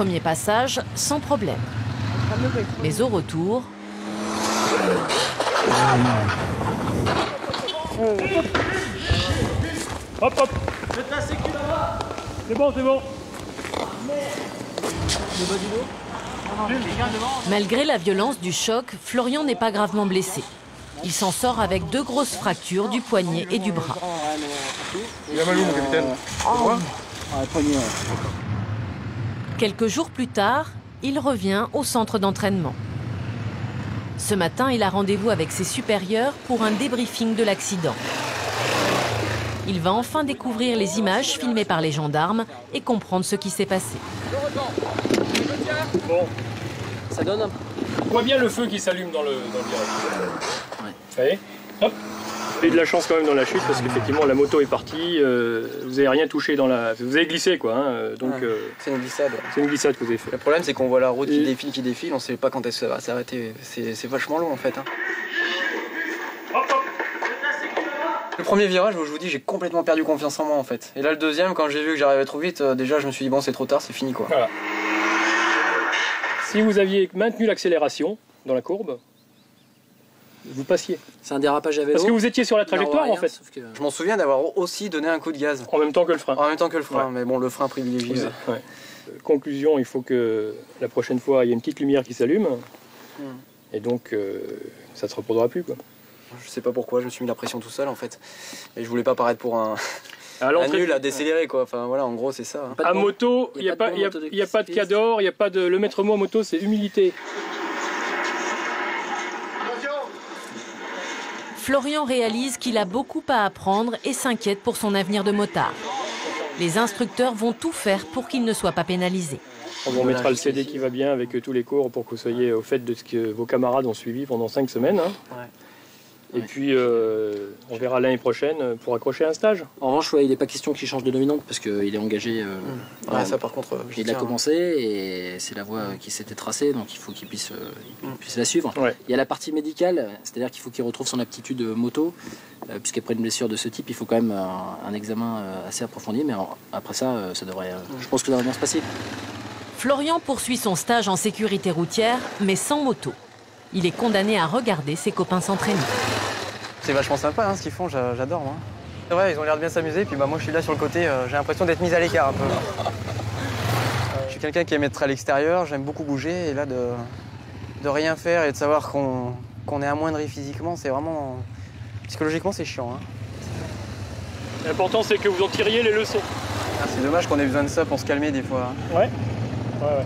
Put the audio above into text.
Premier passage sans problème. Mais au retour... Hop, hop. C'est bon, c'est bon. Malgré la violence du choc, Florian n'est pas gravement blessé. Il s'en sort avec 2 grosses fractures du poignet et du bras. Il a mal où, mon capitaine? Quelques jours plus tard, il revient au centre d'entraînement. Ce matin, il a rendez-vous avec ses supérieurs pour un débriefing de l'accident. Il va enfin découvrir les images filmées par les gendarmes et comprendre ce qui s'est passé. Bon. Ça donne un... On voit bien le feu qui s'allume dans le virage. Ouais. Vous voyez? Hop. Vous avez de la chance quand même dans la chute parce qu'effectivement la moto est partie, vous n'avez rien touché dans la... Vous avez glissé quoi, hein, donc... C'est une glissade. C'est une glissade que vous avez fait. Le problème c'est qu'on voit la route qui défile, on ne sait pas quand elle va s'arrêter. C'est vachement long en fait. Hein. Hop, hop. Le premier virage, je vous dis, j'ai complètement perdu confiance en moi en fait. Et là le deuxième, quand j'ai vu que j'arrivais trop vite, déjà je me suis dit bon c'est trop tard, c'est fini quoi. Voilà. Si vous aviez maintenu l'accélération dans la courbe, vous passiez. C'est un dérapage à vélo. Parce que vous étiez sur la trajectoire en fait. Que... Je m'en souviens d'avoir aussi donné un coup de gaz. En même temps que le frein. En même temps que le frein, ouais. Mais bon, le frein privilégié. Ouais. Conclusion, il faut que la prochaine fois, il y ait une petite lumière qui s'allume. Et donc, ça ne se reproduira plus, quoi. Je sais pas pourquoi, je me suis mis la pression tout seul en fait. Et je voulais pas paraître pour un nul à décélérer quoi. Enfin voilà, en gros c'est ça. Hein. À moto, il n'y a pas de cador, il n'y a pas de... Le maître mot à moto, c'est humilité. Florian réalise qu'il a beaucoup à apprendre et s'inquiète pour son avenir de motard. Les instructeurs vont tout faire pour qu'il ne soit pas pénalisé. On vous mettra le CD qui va bien avec tous les cours pour que vous soyez au fait de ce que vos camarades ont suivi pendant 5 semaines. Hein. Ouais. Et puis, on verra l'année prochaine pour accrocher un stage. En revanche, ouais, il n'est pas question qu'il change de dominante parce qu'il est engagé. Ça, par contre, il a commencé et c'est la voie qui s'était tracée, donc il faut qu'il puisse la suivre. Ouais. Il y a la partie médicale, c'est-à-dire qu'il faut qu'il retrouve son aptitude moto, puisqu'après une blessure de ce type, il faut quand même un examen assez approfondi, mais après ça, ça devrait, je pense que ça devrait bien se passer. Florian poursuit son stage en sécurité routière, mais sans moto. Il est condamné à regarder ses copains s'entraîner. C'est vachement sympa hein, ce qu'ils font, j'adore moi. C'est vrai, ils ont l'air de bien s'amuser, puis moi je suis là sur le côté, j'ai l'impression d'être mis à l'écart un peu. Je suis quelqu'un qui aime être à l'extérieur, j'aime beaucoup bouger, et là de rien faire et de savoir qu'on est amoindri physiquement, c'est vraiment... Psychologiquement c'est chiant. Hein. L'important c'est que vous en tiriez les leçons. C'est dommage qu'on ait besoin de ça pour se calmer des fois. Ouais. Ouais.